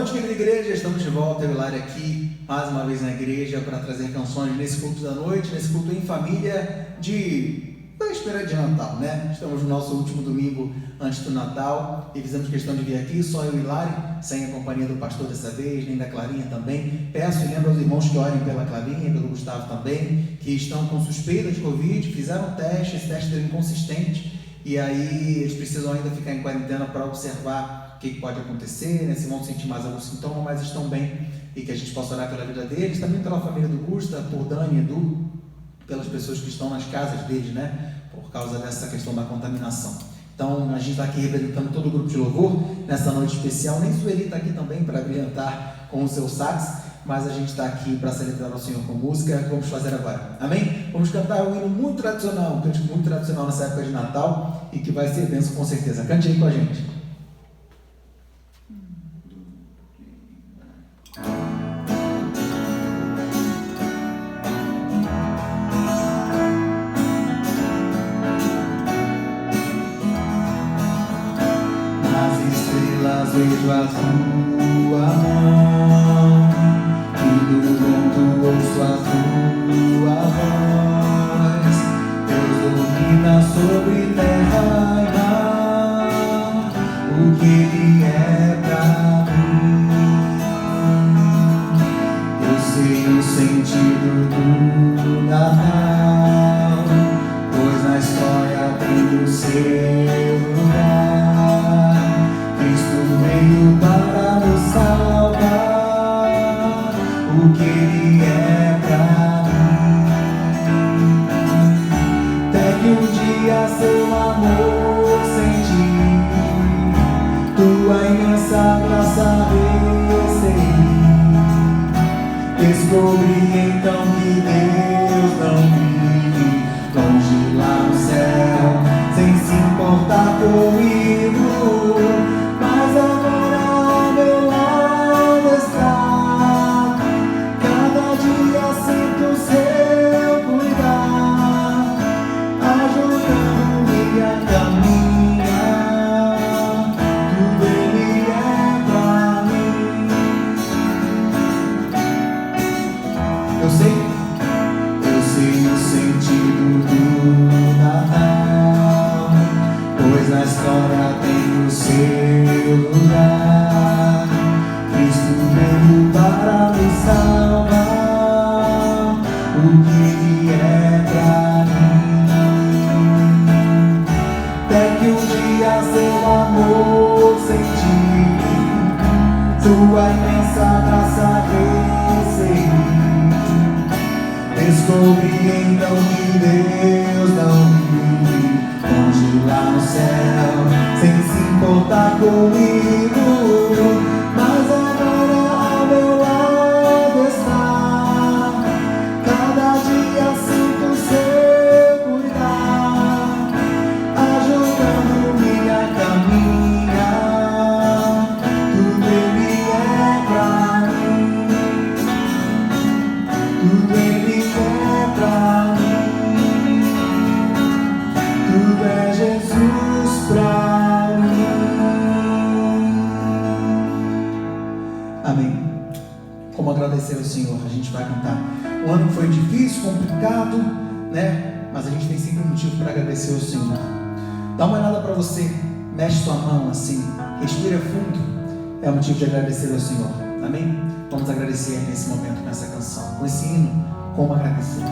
noite, querida igreja, estamos de volta, eu e Hilário aqui, mais uma vez na igreja, para trazer canções nesse culto da noite, nesse culto em família de véspera de Natal, né? Estamos no nosso último domingo antes do Natal e fizemos questão de vir aqui, só eu e Hilário, sem a companhia do pastor dessa vez, nem da Clarinha também. Peço e lembro aos irmãos que orem pela Clarinha, pelo Gustavo também, que estão com suspeita de Covid, fizeram um teste, esse teste deu inconsistente, e aí eles precisam ainda ficar em quarentena para observar o que pode acontecer, né? Se vão sentir mais algum sintoma, mas estão bem, e que a gente possa orar pela vida deles, também pela família do Gusta, por Dani e Edu, pelas pessoas que estão nas casas deles, né? Por causa dessa questão da contaminação. Então a gente está aqui representando todo o grupo de louvor nessa noite especial. Nem Sueli está aqui também para brilhantar com o seu sax, mas a gente está aqui para celebrar o Senhor com música, que vamos fazer agora. Amém? Vamos cantar um hino muito tradicional, um cântico muito tradicional nessa época de Natal e que vai ser bênção com certeza. Cante aí com a gente. Vejo a tua mão e do vento ouço a tua voz. Deus domina sobre terra e mar, o que Ele é pra mim. Eu sei o sentido do Natal, pois na história tem o seu lugar. Veio para nos salvar, o que Ele é pra mim. Até que um dia seu amor senti, tua imensa graça recebi. Descobri então que Deus não vive longe lá no céu, sem se importar comigo. Mas agora ao meu lado está, cada dia sinto seu cuidar, ajudando-me a caminhar. Tudo Ele é pra mim. Eu sei o sentido do Natal, pois na história tem o seu lugar. Cristo veio para me salvar, o que Ele é pra mim. Até que um dia seu amor senti, tua imensa graça recebi. Descobri então que Deus não vive longe lá no céu, sem se importar comigo. Mas agora ao meu lado está, cada dia sinto seu cuidar, ajudando-me a caminhar. Tudo Ele é pra mim, tudo Ele é pra mim, tudo é Jesus pra mim. Amém. Como agradecer ao Senhor, a gente vai cantar. O ano foi difícil, complicado, né? Mas a gente tem sempre um motivo para agradecer ao Senhor. Dá uma olhada para você, mexe sua mão assim, respira fundo, é um motivo de agradecer ao Senhor. Amém? Vamos agradecer nesse momento, com essa canção, com esse hino, como agradecer.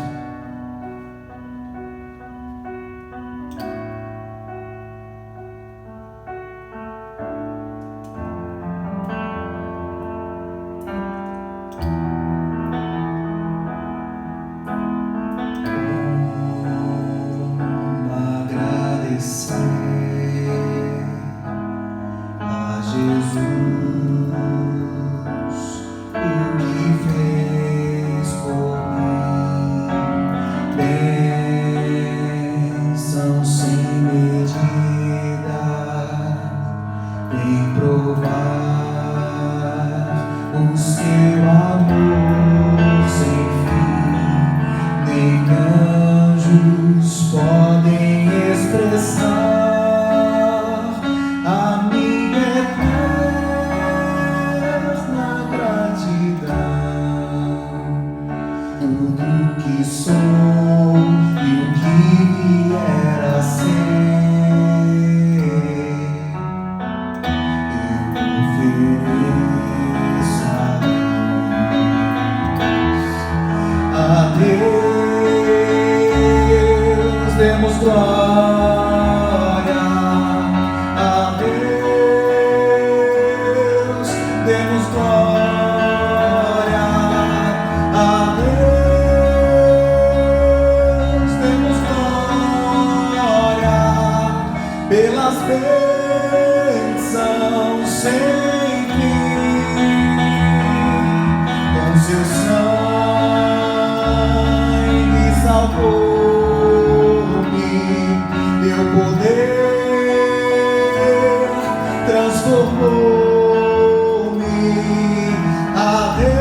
Jesus, o que fez por mim. que sou e o que vier a ser, eu ofereço a Deus, demos glória, a Deus, demos glória, a Deus, demos glória, pelas bênçãos sem fim, com seu sangue salvou-me, teu poder transformou-me. A Deus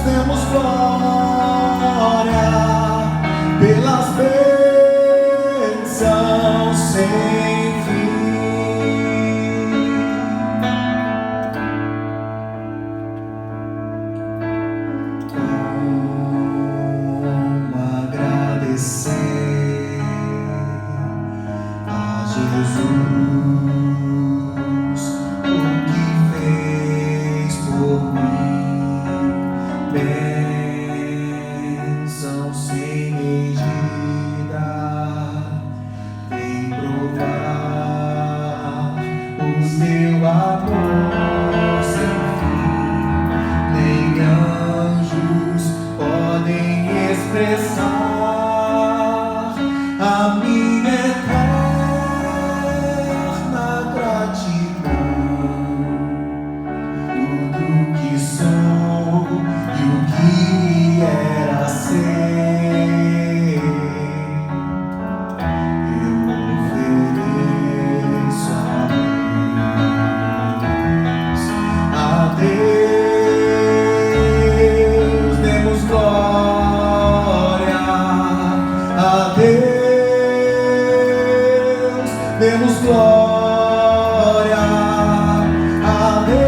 demos glória, pelas bênçãos sem fim. Como agradecer a Jesus o que fez por mim, bênção sem medida, vem provar o teu amor sem fim, nem anjos podem expressar a minha eterna gratidão. Tudo que sou e o que vier a ser, eu ofereço a Deus, demos glória, a Deus, demos glória, a Deus,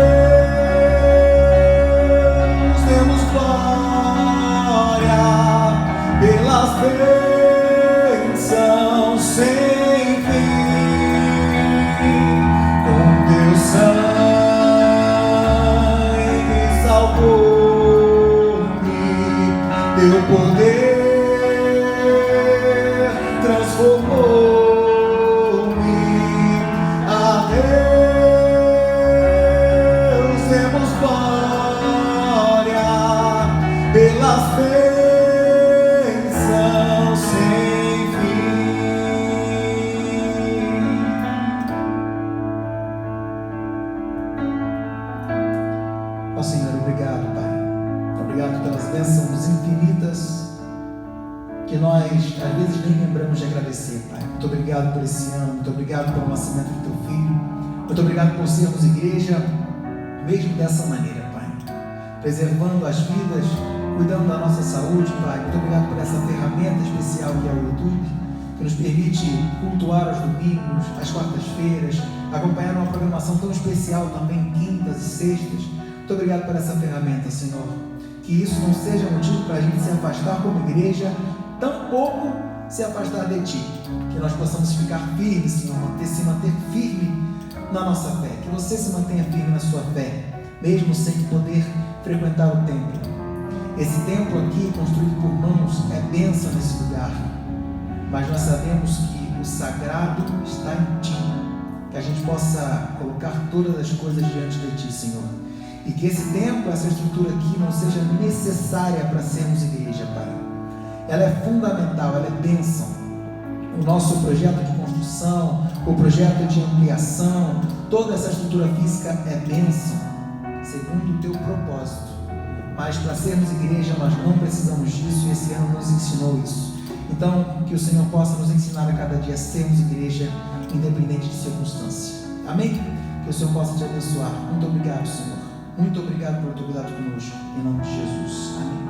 demos glória, pelas bênçãos sem fim, com teu sangue salvou-me, teu poder transformou-me. A Deus demos glória, pelas bênçãos sem fim. Ó Senhor, obrigado, Pai. Obrigado pelas bênçãos infinitas que nós às vezes nem lembramos de agradecer, Pai. Muito obrigado por esse ano, muito obrigado pelo nascimento do teu filho, muito obrigado por sermos igreja, mesmo dessa maneira, Pai, preservando as vidas, cuidando da nossa saúde, Pai. Muito obrigado por essa ferramenta especial que é o YouTube, que nos permite cultuar aos domingos, às quartas-feiras, acompanhar uma programação tão especial também, quintas e sextas. Muito obrigado por essa ferramenta, Senhor. Que isso não seja motivo para a gente se afastar como igreja, tampouco se afastar de Ti. Que nós possamos ficar firmes, Senhor, se manter firme na nossa fé. Que você se mantenha firme na sua fé, mesmo sem poder frequentar o templo. Esse templo aqui, construído por mãos, é bênção nesse lugar. Mas nós sabemos que o sagrado está em Ti. Que a gente possa colocar todas as coisas diante de Ti, Senhor. E que esse templo, essa estrutura aqui não seja necessária para sermos igreja, Pai. Ela é fundamental, ela é bênção. O nosso projeto de construção, o projeto de ampliação, toda essa estrutura física é bênção, segundo o Teu propósito. Mas para sermos igreja nós não precisamos disso e esse ano nos ensinou isso. Então, que o Senhor possa nos ensinar a cada dia a sermos igreja, independente de circunstância. Amém? Que o Senhor possa Te abençoar. Muito obrigado, Senhor. Muito obrigado pelo Teu cuidado conosco. Em nome de Jesus. Amém.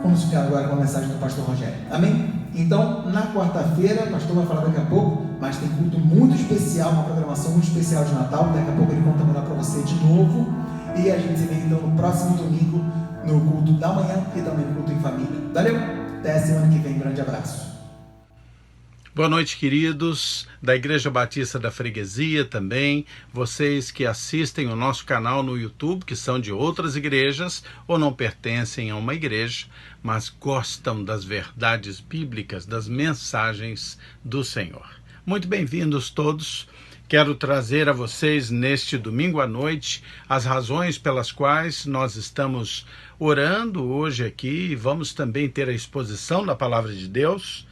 Vamos ficar agora com a mensagem do pastor Rogério. Amém? Então, na quarta-feira, o pastor vai falar daqui a pouco, mas tem culto muito especial, uma programação muito especial de Natal. Daqui a pouco ele conta melhor para você de novo. E a gente se vê então no próximo domingo no culto da manhã e também no culto em família. Valeu, até semana que vem, grande abraço. Boa noite, queridos da Igreja Batista da Freguesia também, vocês que assistem o nosso canal no YouTube, que são de outras igrejas ou não pertencem a uma igreja, mas gostam das verdades bíblicas, das mensagens do Senhor. Muito bem-vindos todos. Quero trazer a vocês neste domingo à noite as razões pelas quais nós estamos orando hoje aqui e vamos também ter a exposição da Palavra de Deus.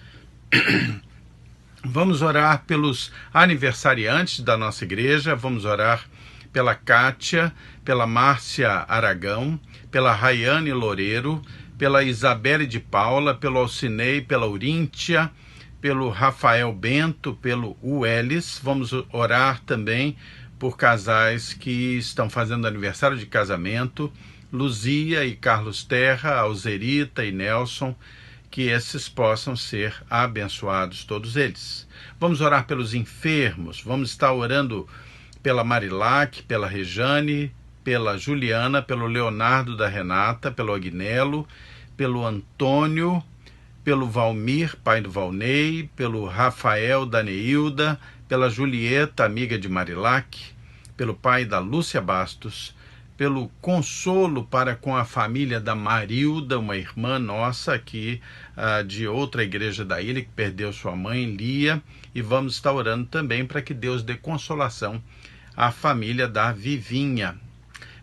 Vamos orar pelos aniversariantes da nossa igreja, vamos orar pela Kátia, pela Márcia Aragão, pela Rayane Loureiro, pela Isabelle de Paula, pelo Alcinei, pela Uríntia, pelo Rafael Bento, pelo Uelis. Vamos orar também por casais que estão fazendo aniversário de casamento, Luzia e Carlos Terra, Alzerita e Nelson, que esses possam ser abençoados, todos eles. Vamos orar pelos enfermos, vamos estar orando pela Marilac, pela Rejane, pela Juliana, pelo Leonardo da Renata, pelo Agnello, pelo Antônio, pelo Valmir, pai do Valnei, pelo Rafael da Neilda, pela Julieta, amiga de Marilac, pelo pai da Lúcia Bastos, pelo consolo para com a família da Marilda, uma irmã nossa aqui de outra igreja da ilha, que perdeu sua mãe, Lia, e vamos estar orando também para que Deus dê consolação à família da Vivinha.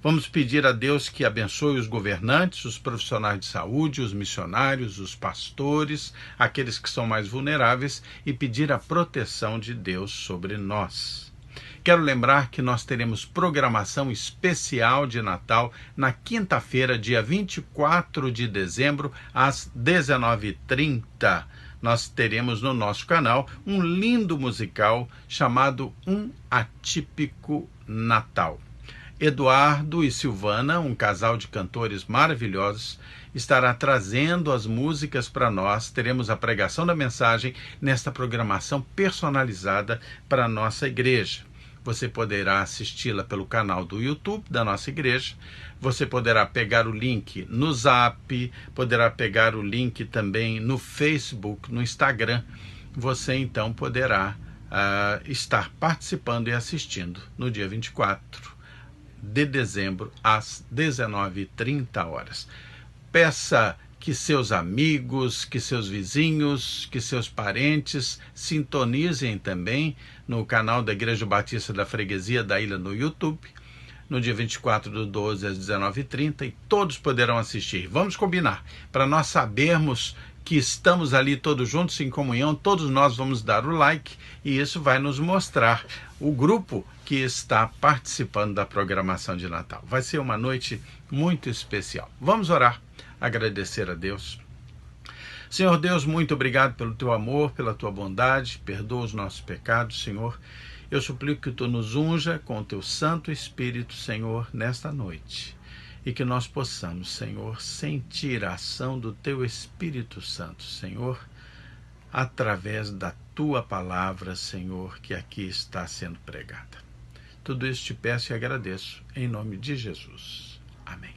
Vamos pedir a Deus que abençoe os governantes, os profissionais de saúde, os missionários, os pastores, aqueles que são mais vulneráveis, e pedir a proteção de Deus sobre nós. Quero lembrar que nós teremos programação especial de Natal na quinta-feira, dia 24 de dezembro, às 19h30. Nós teremos no nosso canal um lindo musical chamado Um Atípico Natal. Eduardo e Silvana, um casal de cantores maravilhosos, estará trazendo as músicas para nós. Teremos a pregação da mensagem nesta programação personalizada para a nossa igreja. Você poderá assisti-la pelo canal do YouTube da nossa igreja. Você poderá pegar o link no Zap, poderá pegar o link também no Facebook, no Instagram. Você então poderá estar participando e assistindo no dia 24 de dezembro, às 19h30. Peça que seus amigos, que seus vizinhos, que seus parentes sintonizem também no canal da Igreja Batista da Freguesia da Ilha no YouTube, no dia 24/12 às 19h30, e todos poderão assistir. Vamos combinar, para nós sabermos que estamos ali todos juntos em comunhão, todos nós vamos dar o like, e isso vai nos mostrar o grupo que está participando da programação de Natal. Vai ser uma noite muito especial. Vamos orar, agradecer a Deus. Senhor Deus, muito obrigado pelo teu amor, pela tua bondade, perdoa os nossos pecados, Senhor. Eu suplico que tu nos unja com o teu Santo Espírito, Senhor, nesta noite, e que nós possamos, Senhor, sentir a ação do teu Espírito Santo, Senhor, através da tua palavra, Senhor, que aqui está sendo pregada. Tudo isso te peço e agradeço, em nome de Jesus. Amém.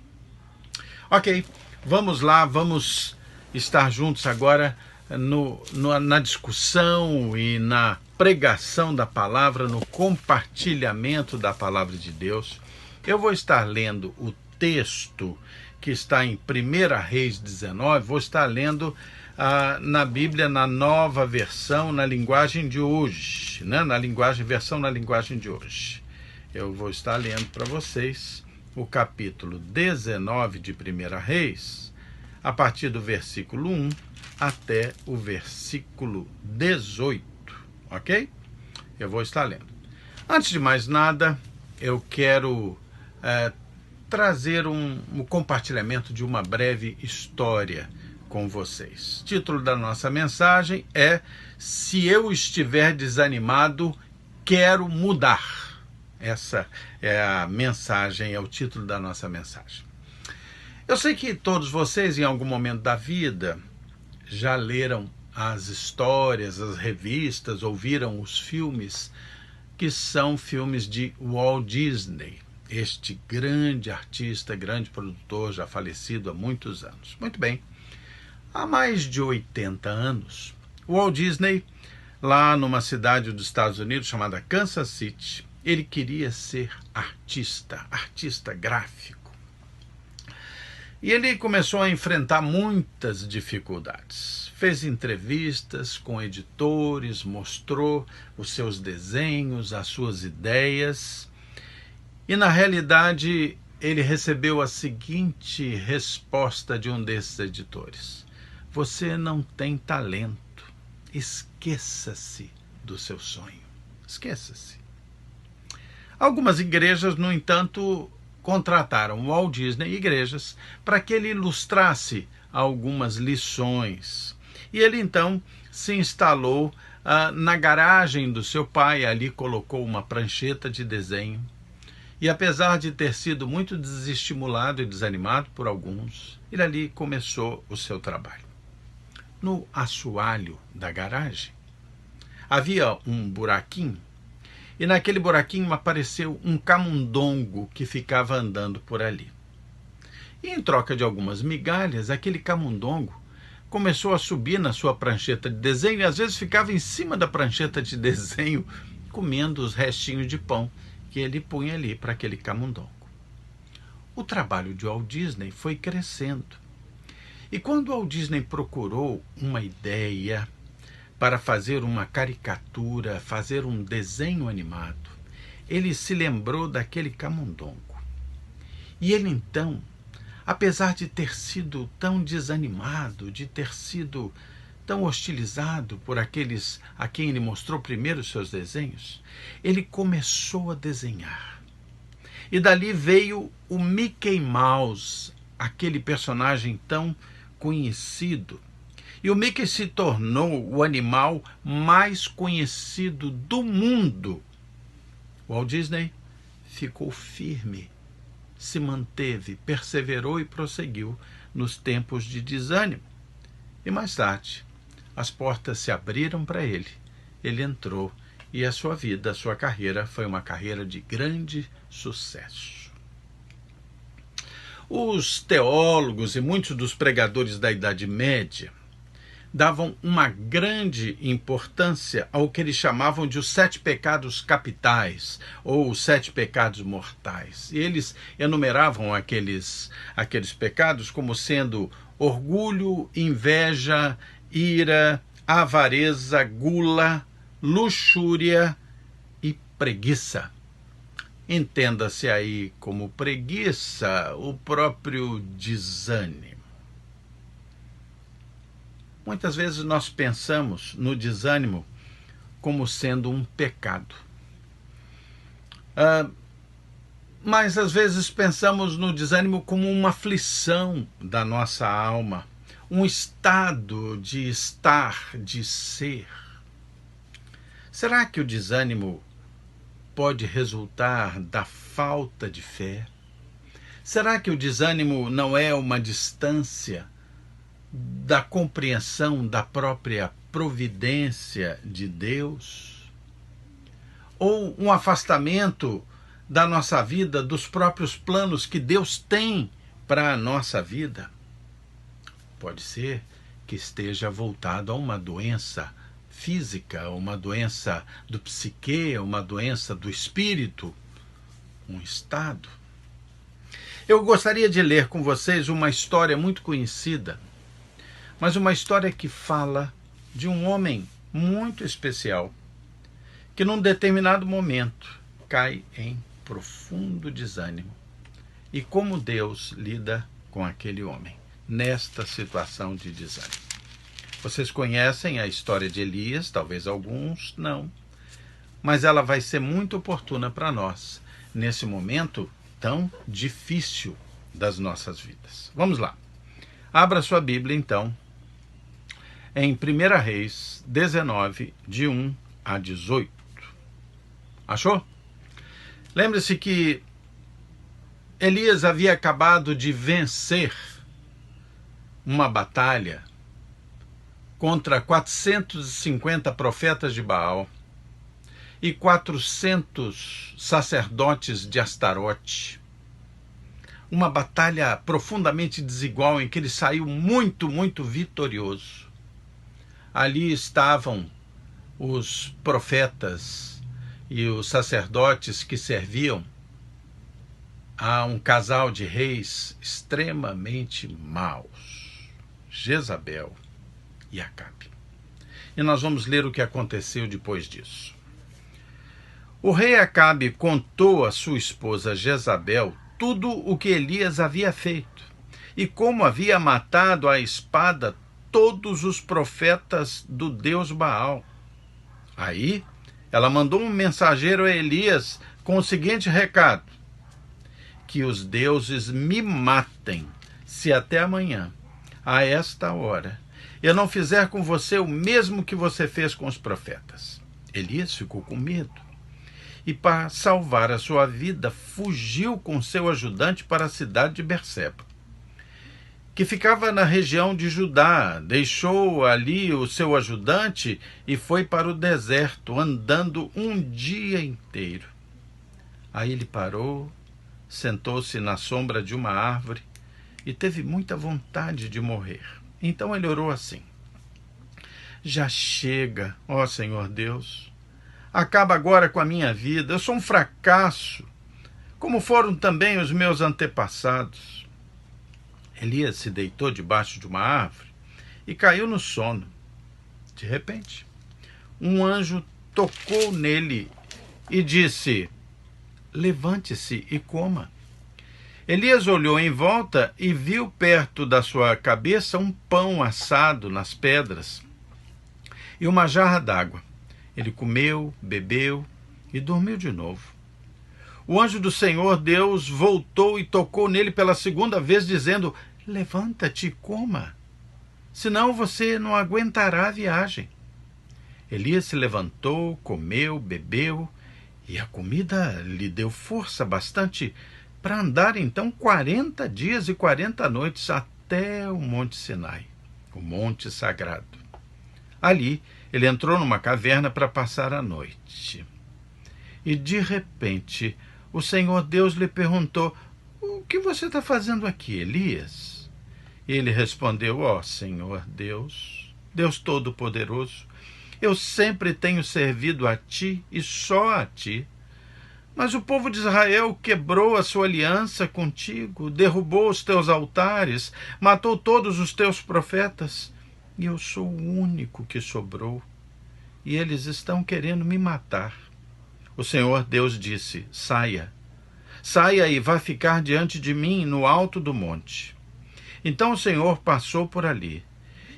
Ok, vamos lá, vamos estar juntos agora na discussão e na pregação da palavra, no compartilhamento da palavra de Deus. Eu vou estar lendo o texto que está em 1 Reis 19, vou estar lendo na Bíblia, na nova versão, na linguagem de hoje, né? Na linguagem de hoje. Eu vou estar lendo para vocês o capítulo 19 de 1 Reis, a partir do versículo 1 até o versículo 18, ok? Eu vou estar lendo. Antes de mais nada, eu quero trazer um compartilhamento de uma breve história com vocês. O título da nossa mensagem é Se Eu Estiver Desanimado, Quero Mudar. Essa é a mensagem, é o título da nossa mensagem. Eu sei que todos vocês, em algum momento da vida, já leram as histórias, as revistas, ouviram os filmes que são filmes de Walt Disney. este grande artista, grande produtor, já falecido há muitos anos. Muito bem, há mais de 80 anos, o Walt Disney, lá numa cidade dos Estados Unidos chamada Kansas City, ele queria ser artista gráfico. E ele começou a enfrentar muitas dificuldades. Fez entrevistas com editores, mostrou os seus desenhos, as suas ideias. E, na realidade, ele recebeu a seguinte resposta de um desses editores: você não tem talento. Esqueça-se do seu sonho. Esqueça-se. Algumas igrejas, no entanto, contrataram o Walt Disney, igrejas, para que ele ilustrasse algumas lições. E ele, então, se instalou na garagem do seu pai, ali colocou uma prancheta de desenho. E apesar de ter sido muito desestimulado e desanimado por alguns, ele ali começou o seu trabalho. No assoalho da garagem havia um buraquinho, e naquele buraquinho apareceu um camundongo que ficava andando por ali. E em troca de algumas migalhas, aquele camundongo começou a subir na sua prancheta de desenho e às vezes ficava em cima da prancheta de desenho comendo os restinhos de pão que ele punha ali para aquele camundongo. O trabalho de Walt Disney foi crescendo. E quando Walt Disney procurou uma ideia para fazer uma caricatura, fazer um desenho animado, ele se lembrou daquele camundongo. E ele então, apesar de ter sido tão desanimado, de ter sido tão hostilizado por aqueles a quem ele mostrou primeiro os seus desenhos, ele começou a desenhar. E dali veio o Mickey Mouse, aquele personagem tão conhecido. E o Mickey se tornou o animal mais conhecido do mundo. O Walt Disney ficou firme, se manteve, perseverou e prosseguiu nos tempos de desânimo. E mais tarde, as portas se abriram para ele. Ele entrou e a sua vida, a sua carreira foi uma carreira de grande sucesso. Os teólogos e muitos dos pregadores da Idade Média davam uma grande importância ao que eles chamavam de os 7 pecados capitais, ou os 7 pecados mortais. E eles enumeravam aqueles pecados como sendo orgulho, inveja, ira, avareza, gula, luxúria e preguiça. Entenda-se aí como preguiça o próprio desânimo. Muitas vezes nós pensamos no desânimo como sendo um pecado. Mas às vezes pensamos no desânimo como uma aflição da nossa alma, um estado de estar, de ser. Será que o desânimo pode resultar da falta de fé? Será que o desânimo não é uma distância da compreensão da própria providência de Deus? Ou um afastamento da nossa vida dos próprios planos que Deus tem para a nossa vida? Pode ser que esteja voltado a uma doença física, uma doença do psique, uma doença do espírito, um estado. Eu gostaria de ler com vocês uma história muito conhecida, mas uma história que fala de um homem muito especial, que num determinado momento cai em profundo desânimo. E como Deus lida com aquele homem nesta situação de desânimo. Vocês conhecem a história de Elias, talvez alguns não, mas ela vai ser muito oportuna para nós nesse momento tão difícil das nossas vidas. Vamos lá. Abra sua Bíblia, então, em 1 Reis 19, de 1 a 18. Achou? Lembre-se que Elias havia acabado de vencer uma batalha contra 450 profetas de Baal. e 400 sacerdotes de Astarote. Uma batalha profundamente desigual em que ele saiu muito vitorioso. Ali estavam os profetas e os sacerdotes que serviam a um casal de reis extremamente maus, Jezabel e Acabe. E nós vamos ler o que aconteceu depois disso. O rei Acabe contou à sua esposa Jezabel tudo o que Elias havia feito e como havia matado à espada todos os profetas do Deus Baal. Aí ela mandou um mensageiro a Elias com o seguinte recado: que os deuses me matem se até amanhã, a esta hora, eu não fizer com você o mesmo que você fez com os profetas. Elias ficou com medo e, para salvar a sua vida, fugiu com seu ajudante para a cidade de Berseba, que ficava na região de Judá. Deixou ali o seu ajudante e foi para o deserto, andando um dia inteiro. Aí ele parou, sentou-se na sombra de uma árvore e teve muita vontade de morrer. Então ele orou assim: já chega, ó Senhor Deus, acaba agora com a minha vida. Eu sou um fracasso, como foram também os meus antepassados. Elias se deitou debaixo de uma árvore e caiu no sono. De repente, um anjo tocou nele e disse: levante-se e coma. Elias olhou em volta e viu perto da sua cabeça um pão assado nas pedras e uma jarra d'água. Ele comeu, bebeu e dormiu de novo. O anjo do Senhor Deus voltou e tocou nele pela segunda vez, dizendo: levanta-te e coma, senão você não aguentará a viagem. Elias se levantou, comeu, bebeu, e a comida lhe deu força bastante para andar então 40 dias e 40 noites até o Monte Sinai, o Monte Sagrado. Ali ele entrou numa caverna para passar a noite. E de repente o Senhor Deus lhe perguntou: o que você está fazendo aqui, Elias? E ele respondeu: ó Senhor Deus, Deus Todo-Poderoso, eu sempre tenho servido a ti e só a ti. Mas o povo de Israel quebrou a sua aliança contigo, derrubou os teus altares, matou todos os teus profetas, e eu sou o único que sobrou, e eles estão querendo me matar. O Senhor Deus disse: saia e vá ficar diante de mim no alto do monte. Então o Senhor passou por ali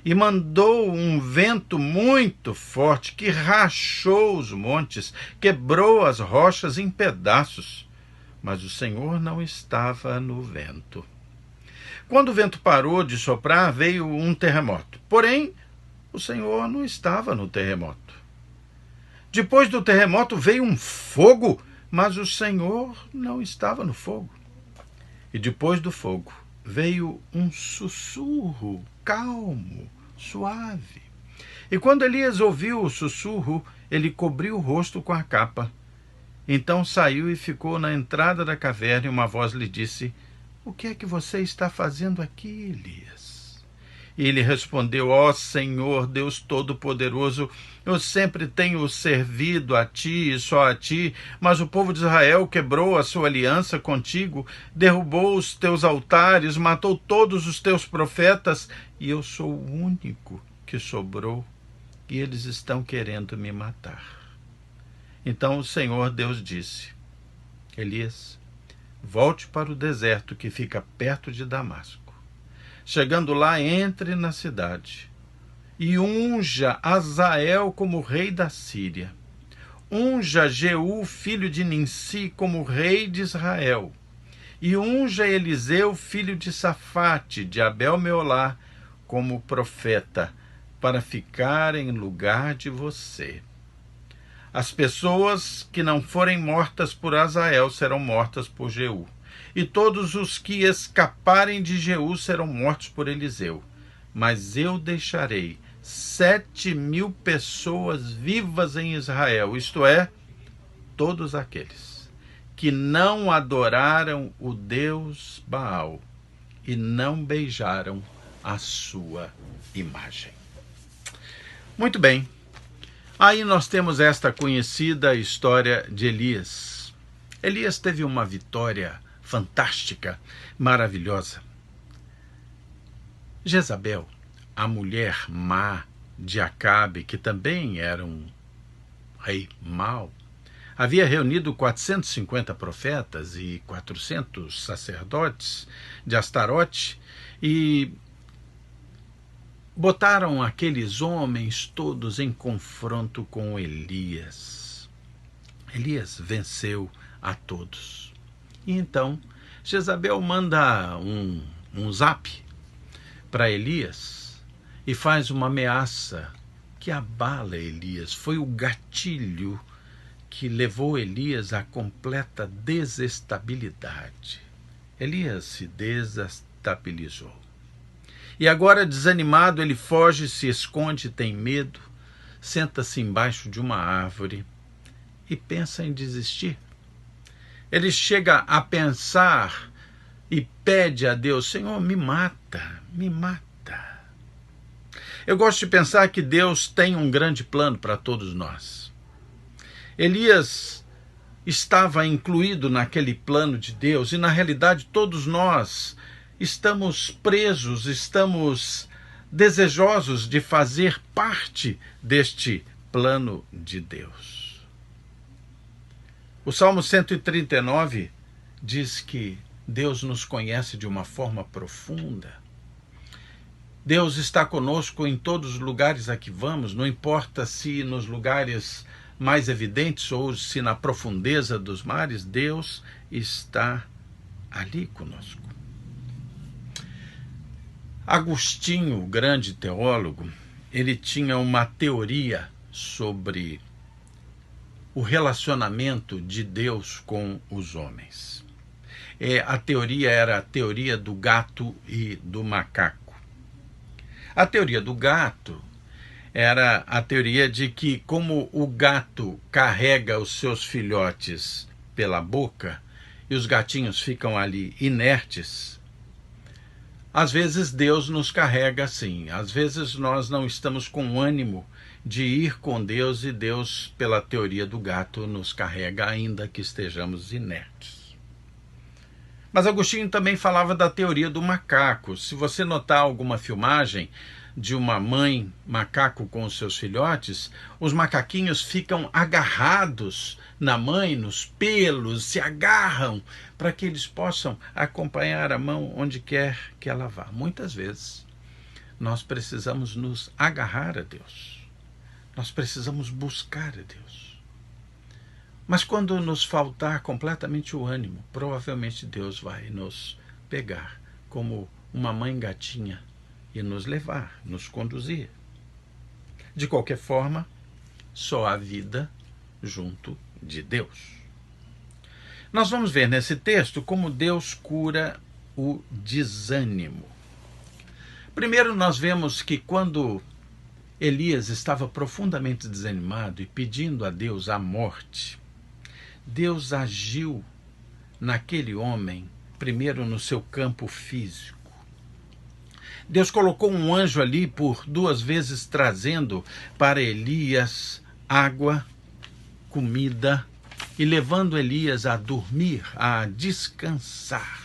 e mandou um vento muito forte que rachou os montes, quebrou as rochas em pedaços. Mas o Senhor não estava no vento. Quando o vento parou de soprar, veio um terremoto. Porém, o Senhor não estava no terremoto. Depois do terremoto veio um fogo, mas o Senhor não estava no fogo. E depois do fogo veio um sussurro calmo, suave. E quando Elias ouviu o sussurro, ele cobriu o rosto com a capa. Então saiu e ficou na entrada da caverna, e uma voz lhe disse: o que é que você está fazendo aqui, Elias? E ele respondeu: ó Senhor, Deus Todo-Poderoso, eu sempre tenho servido a ti e só a ti, mas o povo de Israel quebrou a sua aliança contigo, derrubou os teus altares, matou todos os teus profetas, e eu sou o único que sobrou, e eles estão querendo me matar. Então o Senhor Deus disse: Elias, volte para o deserto que fica perto de Damasco. Chegando lá, entre na cidade e unja Azael como rei da Síria. Unja Jeú, filho de Ninsi, como rei de Israel. E unja Eliseu, filho de Safate, de Abel-Meolá, como profeta, para ficar em lugar de você. As pessoas que não forem mortas por Azael serão mortas por Jeú, e todos os que escaparem de Jeú serão mortos por Eliseu. Mas eu deixarei 7.000 pessoas vivas em Israel, isto é, todos aqueles que não adoraram o Deus Baal e não beijaram a sua imagem. Muito bem. Aí nós temos esta conhecida história de Elias. Elias teve uma vitória fantástica, maravilhosa. Jezabel, a mulher má de Acabe, que também era um rei mau, havia reunido 450 profetas e 400 sacerdotes de Astarote e botaram aqueles homens todos em confronto com Elias. Elias venceu a todos. E então Jezabel manda um zap para Elias e faz uma ameaça que abala Elias. Foi o gatilho que levou Elias à completa desestabilidade. Elias se desestabilizou. E agora, desanimado, ele foge, se esconde, tem medo, senta-se embaixo de uma árvore e pensa em desistir. Ele chega a pensar e pede a Deus: Senhor, me mata, me mata. Eu gosto de pensar que Deus tem um grande plano para todos nós. Elias estava incluído naquele plano de Deus e, na realidade, todos nós estamos presos, estamos desejosos de fazer parte deste plano de Deus. O Salmo 139 diz que Deus nos conhece de uma forma profunda. Deus está conosco em todos os lugares a que vamos, não importa se nos lugares mais evidentes ou se na profundeza dos mares, Deus está ali conosco. Agostinho, o grande teólogo, ele tinha uma teoria sobre o relacionamento de Deus com os homens. A teoria era a teoria do gato e do macaco. A teoria do gato era a teoria de que, como o gato carrega os seus filhotes pela boca e os gatinhos ficam ali inertes, às vezes Deus nos carrega assim. Às vezes nós não estamos com ânimo de ir com Deus e Deus, pela teoria do gato, nos carrega ainda que estejamos inertes. Mas Agostinho também falava da teoria do macaco. Se você notar alguma filmagem de uma mãe macaco com os seus filhotes, os macaquinhos ficam agarrados na mãe, nos pelos, se agarram para que eles possam acompanhar a mão onde quer que ela vá. Muitas vezes nós precisamos nos agarrar a Deus. Nós precisamos buscar a Deus. Mas quando nos faltar completamente o ânimo, provavelmente Deus vai nos pegar como uma mãe gatinha e nos levar, nos conduzir. De qualquer forma, só há vida junto de Deus. Nós vamos ver nesse texto como Deus cura o desânimo. Primeiro, nós vemos que quando Elias estava profundamente desanimado e pedindo a Deus a morte, Deus agiu naquele homem, primeiro no seu campo físico. Deus colocou um anjo ali por 2 vezes, trazendo para Elias água, comida e levando Elias a dormir, a descansar.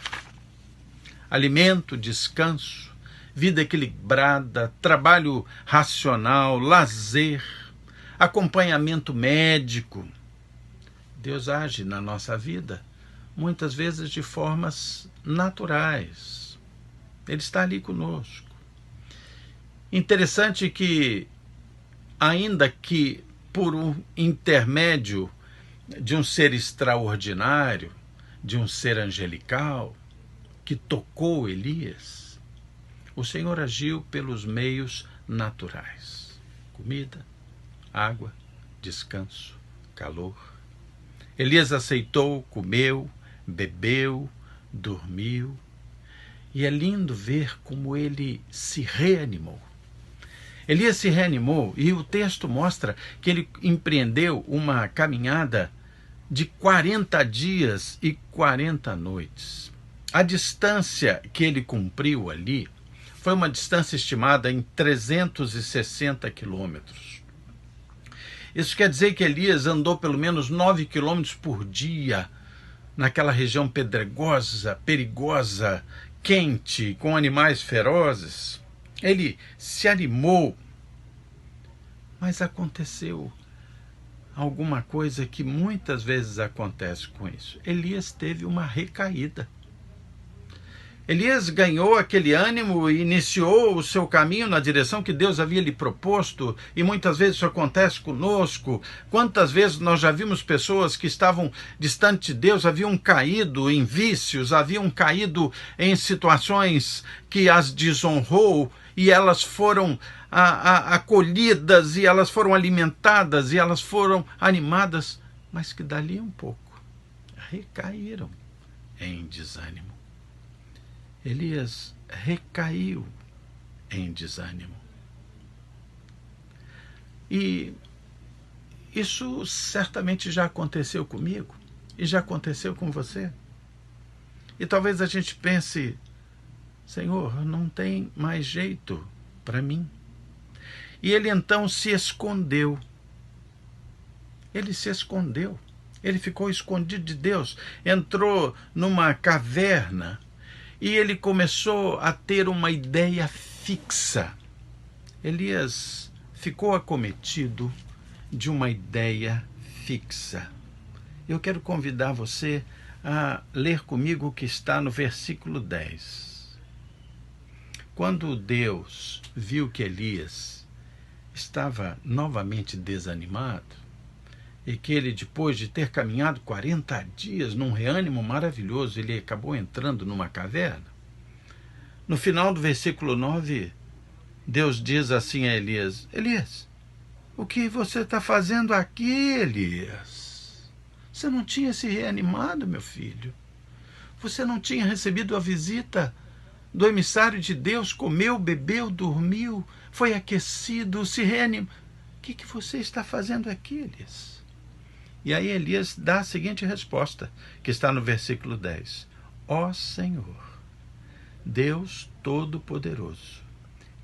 Alimento, descanso, vida equilibrada, trabalho racional, lazer, acompanhamento médico. Deus age na nossa vida, muitas vezes de formas naturais. Ele está ali conosco. Interessante que, ainda que por um intermédio de um ser extraordinário, de um ser angelical, que tocou Elias, o Senhor agiu pelos meios naturais. Comida, água, descanso, calor. Elias aceitou, comeu, bebeu, dormiu. E é lindo ver como ele se reanimou. Elias se reanimou e o texto mostra que ele empreendeu uma caminhada de 40 dias e 40 noites. A distância que ele cumpriu ali foi uma distância estimada em 360 quilômetros. Isso quer dizer que Elias andou pelo menos 9 quilômetros por dia naquela região pedregosa, perigosa, quente, com animais ferozes. Ele se animou, mas aconteceu alguma coisa que muitas vezes acontece com isso. Elias teve uma recaída. Elias ganhou aquele ânimo e iniciou o seu caminho na direção que Deus havia lhe proposto, e muitas vezes isso acontece conosco. Quantas vezes nós já vimos pessoas que estavam distante de Deus, haviam caído em vícios, haviam caído em situações que as desonrou, e elas foram acolhidas, e elas foram alimentadas, e elas foram animadas, mas que dali um pouco recaíram em desânimo. Elias recaiu em desânimo. E isso certamente já aconteceu comigo e já aconteceu com você. E talvez a gente pense, Senhor, não tem mais jeito para mim. E ele então se escondeu. Ele se escondeu. Ele ficou escondido de Deus. Entrou numa caverna. E ele começou a ter uma ideia fixa. Elias ficou acometido de uma ideia fixa. Eu quero convidar você a ler comigo o que está no versículo 10. Quando Deus viu que Elias estava novamente desanimado, e que ele, depois de ter caminhado 40 dias num reânimo maravilhoso, ele acabou entrando numa caverna. No final do versículo 9, Deus diz assim a Elias: Elias, o que você está fazendo aqui, Elias? Você não tinha se reanimado, meu filho? Você não tinha recebido a visita do emissário de Deus? Comeu, bebeu, dormiu, foi aquecido, se reanimou. O que você está fazendo aqui, Elias? E aí Elias dá a seguinte resposta, que está no versículo 10. Ó Senhor, Deus Todo-Poderoso,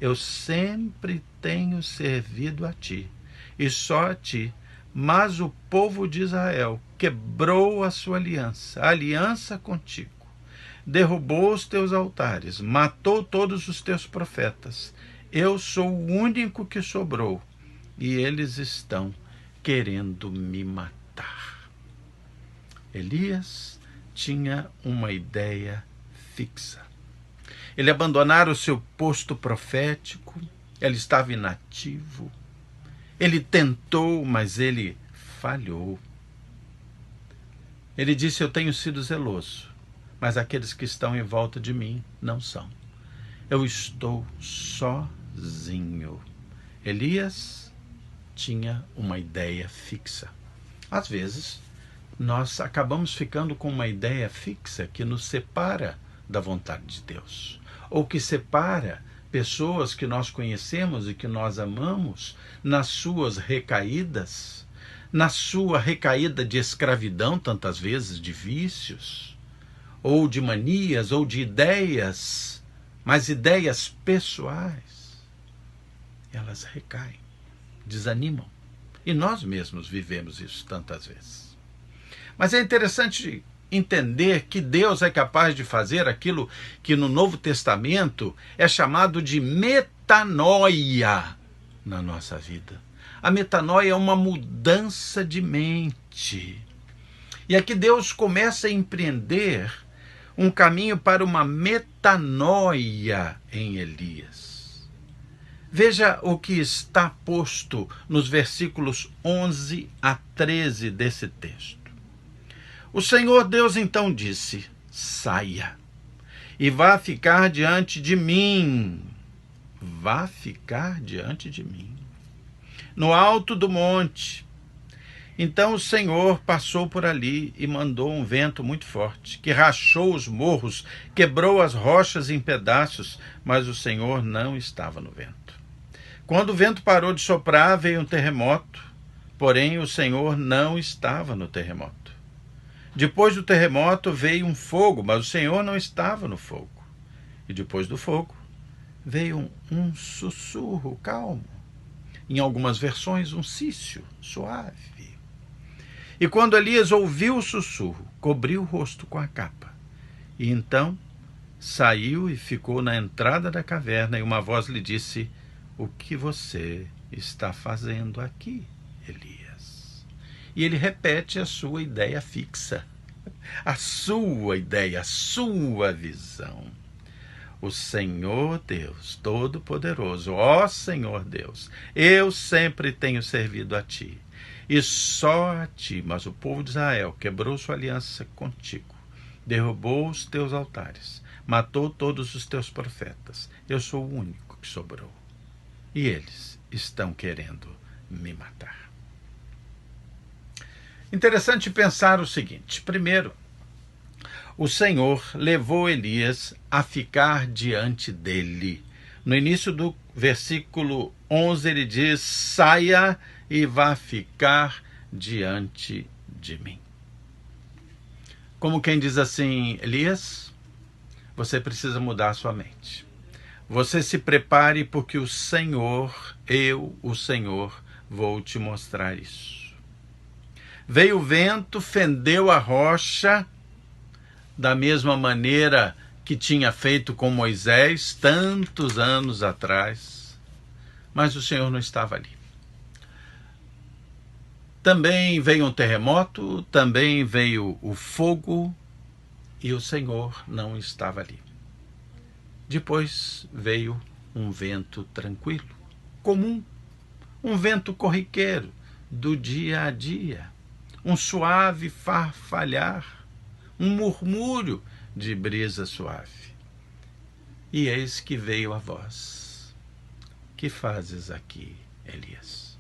eu sempre tenho servido a Ti, e só a Ti, mas o povo de Israel quebrou a sua aliança, a aliança contigo, derrubou os teus altares, matou todos os teus profetas. Eu sou o único que sobrou, e eles estão querendo me matar. Elias tinha uma ideia fixa. Ele abandonara o seu posto profético, ele estava inativo, ele tentou, mas ele falhou. Ele disse: eu tenho sido zeloso, mas aqueles que estão em volta de mim não são. Eu estou sozinho. Elias tinha uma ideia fixa. Às vezes, nós acabamos ficando com uma ideia fixa que nos separa da vontade de Deus, ou que separa pessoas que nós conhecemos e que nós amamos nas suas recaídas, na sua recaída de escravidão, tantas vezes, de vícios, ou de manias, ou de ideias, mas ideias pessoais. Elas recaem, desanimam. E nós mesmos vivemos isso tantas vezes. Mas é interessante entender que Deus é capaz de fazer aquilo que no Novo Testamento é chamado de metanoia na nossa vida. A metanoia é uma mudança de mente. E aqui Deus começa a empreender um caminho para uma metanoia em Elias. Veja o que está posto nos versículos 11 a 13 desse texto. O Senhor Deus então disse: saia e vá ficar diante de mim. Vá ficar diante de mim, no alto do monte. Então o Senhor passou por ali e mandou um vento muito forte, que rachou os morros, quebrou as rochas em pedaços, mas o Senhor não estava no vento. Quando o vento parou de soprar, veio um terremoto, porém o Senhor não estava no terremoto. Depois do terremoto veio um fogo, mas o Senhor não estava no fogo. E depois do fogo veio um sussurro calmo. Em algumas versões, um cício suave. E quando Elias ouviu o sussurro, cobriu o rosto com a capa. E então saiu e ficou na entrada da caverna, e uma voz lhe disse: "O que você está fazendo aqui, Elias?" E ele repete a sua ideia fixa, a sua ideia, a sua visão. O Senhor Deus Todo-Poderoso, ó Senhor Deus, eu sempre tenho servido a ti, e só a ti, mas o povo de Israel quebrou sua aliança contigo, derrubou os teus altares, matou todos os teus profetas. Eu sou o único que sobrou, e eles estão querendo me matar. Interessante pensar o seguinte: primeiro, o Senhor levou Elias a ficar diante dele. No início do versículo 11 ele diz: "Saia e vá ficar diante de mim." Como quem diz assim: Elias, você precisa mudar a sua mente. Você se prepare, porque o Senhor, o Senhor, vou te mostrar isso. Veio o vento, fendeu a rocha, da mesma maneira que tinha feito com Moisés tantos anos atrás, mas o Senhor não estava ali. Também veio um terremoto, também veio o fogo, e o Senhor não estava ali. Depois veio um vento tranquilo, comum, um vento corriqueiro do dia a dia, um suave farfalhar, um murmúrio de brisa suave. E eis que veio a voz: "Que fazes aqui, Elias?"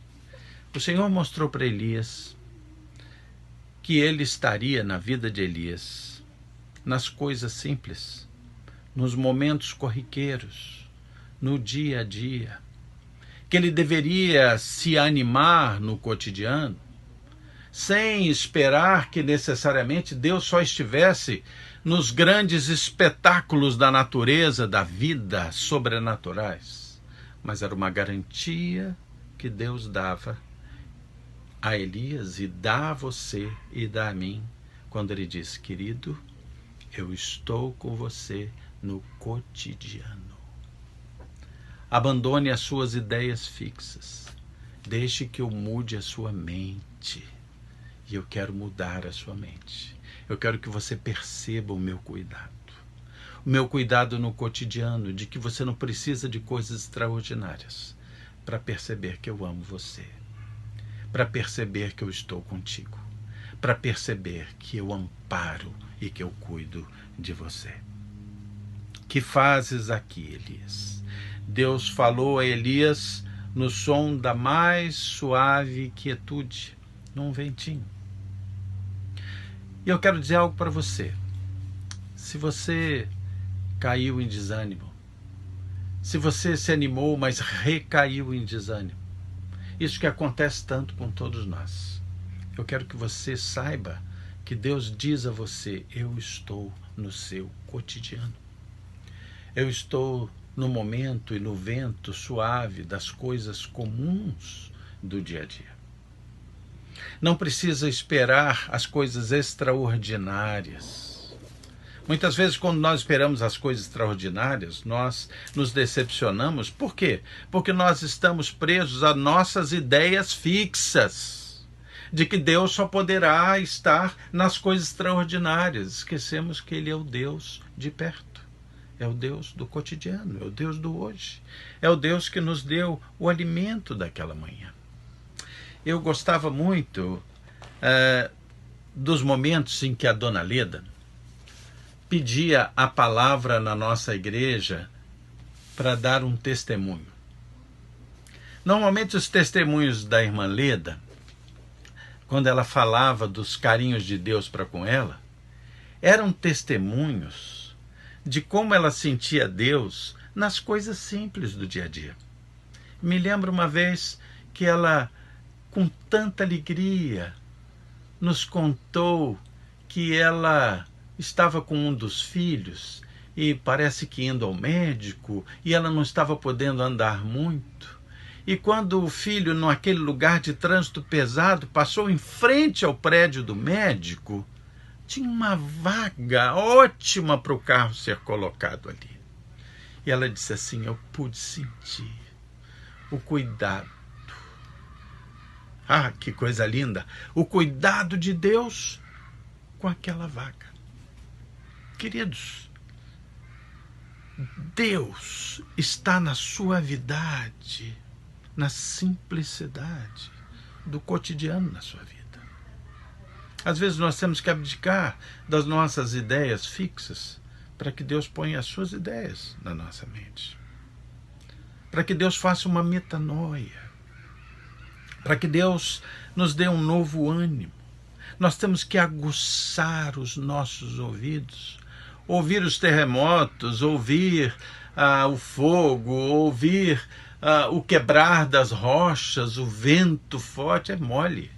O Senhor mostrou para Elias que ele estaria na vida de Elias, nas coisas simples, nos momentos corriqueiros, no dia a dia, que ele deveria se animar no cotidiano, sem esperar que necessariamente Deus só estivesse nos grandes espetáculos da natureza, da vida, sobrenaturais. Mas era uma garantia que Deus dava a Elias e dá a você e dá a mim, quando ele diz: "Querido, eu estou com você no cotidiano." Abandone as suas ideias fixas. Deixe que eu mude a sua mente. E eu quero mudar a sua mente. Eu quero que você perceba o meu cuidado. O meu cuidado no cotidiano, de que você não precisa de coisas extraordinárias para perceber que eu amo você, para perceber que eu estou contigo, para perceber que eu amparo e que eu cuido de você. Que fazes aqui, Elias? Deus falou a Elias no som da mais suave quietude, num ventinho. E eu quero dizer algo para você. Se você caiu em desânimo, se você se animou, mas recaiu em desânimo, isso que acontece tanto com todos nós, eu quero que você saiba que Deus diz a você: "Eu estou no seu cotidiano. Eu estou no momento e no vento suave das coisas comuns do dia a dia." Não precisa esperar as coisas extraordinárias. Muitas vezes, quando nós esperamos as coisas extraordinárias, nós nos decepcionamos. Por quê? Porque nós estamos presos a nossas ideias fixas de que Deus só poderá estar nas coisas extraordinárias. Esquecemos que Ele é o Deus de perto. É o Deus do cotidiano, é o Deus do hoje. É o Deus que nos deu o alimento daquela manhã. Eu gostava muito dos momentos em que a Dona Leda pedia a palavra na nossa igreja para dar um testemunho. Normalmente os testemunhos da irmã Leda, quando ela falava dos carinhos de Deus para com ela, eram testemunhos de como ela sentia Deus nas coisas simples do dia a dia. Me lembro uma vez que ela, com tanta alegria, nos contou que ela estava com um dos filhos e parece que indo ao médico, e ela não estava podendo andar muito. E quando o filho, naquele lugar de trânsito pesado, passou em frente ao prédio do médico, tinha uma vaga ótima para o carro ser colocado ali. E ela disse assim: eu pude sentir o cuidado. Ah, que coisa linda! O cuidado de Deus com aquela vaga. Queridos, Deus está na suavidade, na simplicidade do cotidiano na sua vida. Às vezes nós temos que abdicar das nossas ideias fixas para que Deus ponha as suas ideias na nossa mente. Para que Deus faça uma metanoia. Para que Deus nos dê um novo ânimo. Nós temos que aguçar os nossos ouvidos, ouvir os terremotos, ouvir o fogo, ouvir o quebrar das rochas, o vento forte. É mole.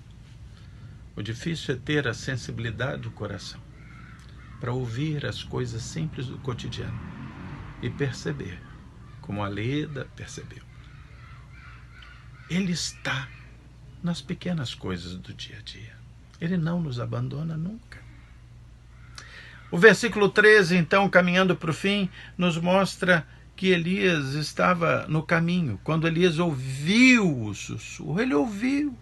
O difícil é ter a sensibilidade do coração para ouvir as coisas simples do cotidiano e perceber, como a Leda percebeu. Ele está nas pequenas coisas do dia a dia. Ele não nos abandona nunca. O versículo 13, então, caminhando para o fim, nos mostra que Elias estava no caminho. Quando Elias ouviu o sussurro, ele ouviu.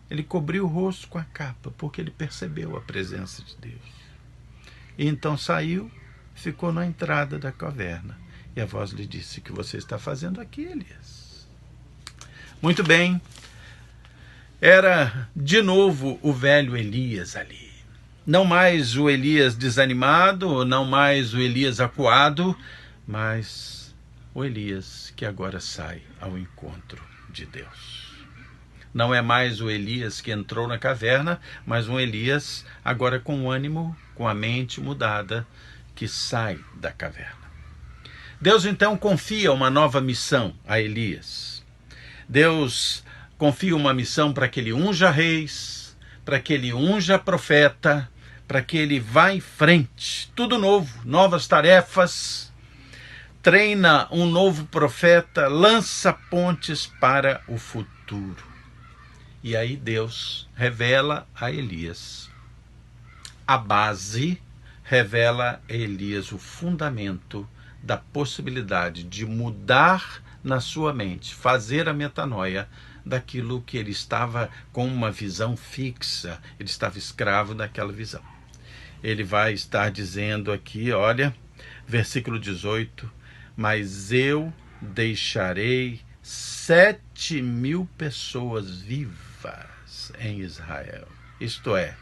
Ele cobriu o rosto com a capa, porque ele percebeu a presença de Deus. E então saiu, ficou na entrada da caverna. E a voz lhe disse: o que você está fazendo aqui, Elias? Muito bem. Era de novo o velho Elias ali. Não mais o Elias desanimado, não mais o Elias acuado, mas o Elias que agora sai ao encontro de Deus. Não é mais o Elias que entrou na caverna, mas um Elias agora com ânimo, com a mente mudada, que sai da caverna. Deus então confia uma nova missão a Elias. Deus confia uma missão para que ele unja reis, para que ele unja profeta, para que ele vá em frente. Tudo novo, novas tarefas. Treina um novo profeta, lança pontes para o futuro. E aí Deus revela a Elias a base, revela a Elias o fundamento da possibilidade de mudar na sua mente, fazer a metanoia daquilo que ele estava com uma visão fixa, ele estava escravo daquela visão. Ele vai estar dizendo aqui, olha, versículo 18, mas eu deixarei 7.000 pessoas vivas em Israel, isto é,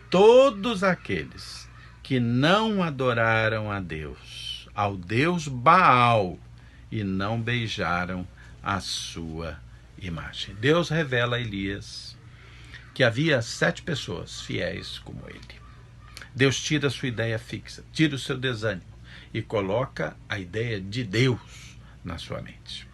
todos aqueles que não adoraram a Deus, ao Deus Baal, e não beijaram a sua imagem. Deus revela a Elias que havia 7 pessoas fiéis como ele. Deus tira a sua ideia fixa, tira o seu desânimo e coloca a ideia de Deus na sua mente.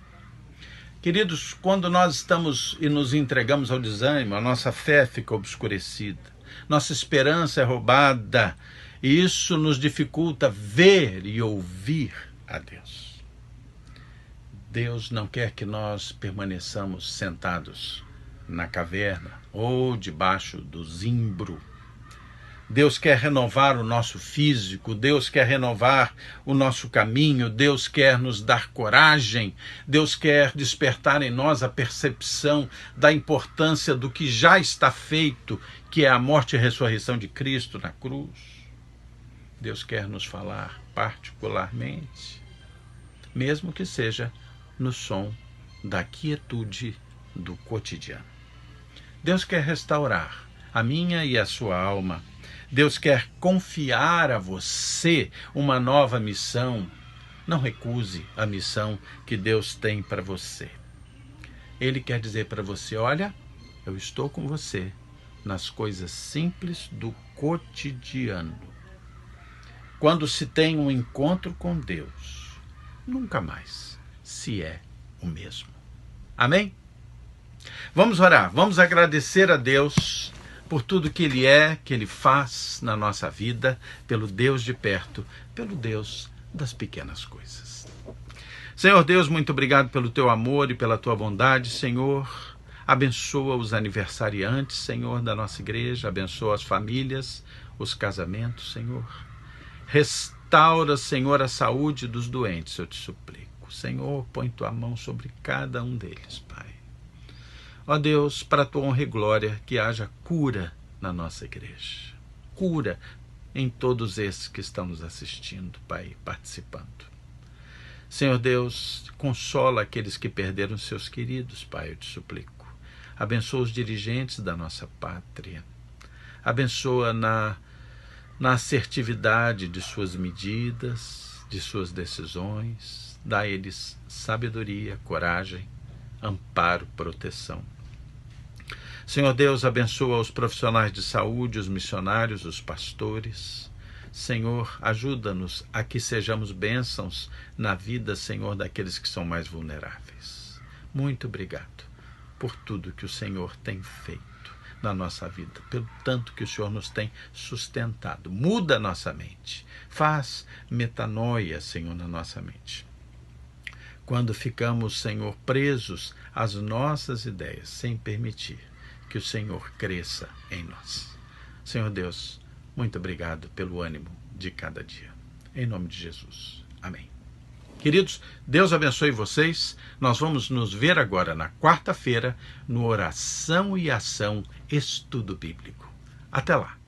Queridos, quando nós estamos e nos entregamos ao desânimo, a nossa fé fica obscurecida, nossa esperança é roubada, e isso nos dificulta ver e ouvir a Deus. Deus não quer que nós permaneçamos sentados na caverna ou debaixo do zimbro. Deus quer renovar o nosso físico, Deus quer renovar o nosso caminho, Deus quer nos dar coragem, Deus quer despertar em nós a percepção da importância do que já está feito, que é a morte e a ressurreição de Cristo na cruz. Deus quer nos falar particularmente, mesmo que seja no som da quietude do cotidiano. Deus quer restaurar a minha e a sua alma. Deus quer confiar a você uma nova missão. Não recuse a missão que Deus tem para você. Ele quer dizer para você, olha, eu estou com você nas coisas simples do cotidiano. Quando se tem um encontro com Deus, nunca mais se é o mesmo. Amém? Vamos orar, vamos agradecer a Deus por tudo que Ele é, que Ele faz na nossa vida, pelo Deus de perto, pelo Deus das pequenas coisas. Senhor Deus, muito obrigado pelo Teu amor e pela Tua bondade, Senhor. Abençoa os aniversariantes, Senhor, da nossa igreja, abençoa as famílias, os casamentos, Senhor. Restaura, Senhor, a saúde dos doentes, eu te suplico. Senhor, põe Tua mão sobre cada um deles, Pai. Ó Deus, para a Tua honra e glória, que haja cura na nossa igreja. Cura em todos esses que estão nos assistindo, Pai, participando. Senhor Deus, consola aqueles que perderam seus queridos, Pai, eu te suplico. Abençoa os dirigentes da nossa pátria. Abençoa na assertividade de suas medidas, de suas decisões. Dá a eles sabedoria, coragem, amparo, proteção. Senhor Deus, abençoa os profissionais de saúde, os missionários, os pastores. Senhor, ajuda-nos a que sejamos bênçãos na vida, Senhor, daqueles que são mais vulneráveis. Muito obrigado por tudo que o Senhor tem feito na nossa vida, pelo tanto que o Senhor nos tem sustentado. Muda a nossa mente, faz metanoia, Senhor, na nossa mente. Quando ficamos, Senhor, presos às nossas ideias, sem permitir que o Senhor cresça em nós. Senhor Deus, muito obrigado pelo ânimo de cada dia. Em nome de Jesus. Amém. Queridos, Deus abençoe vocês. Nós vamos nos ver agora na quarta-feira no Oração e Ação Estudo Bíblico. Até lá.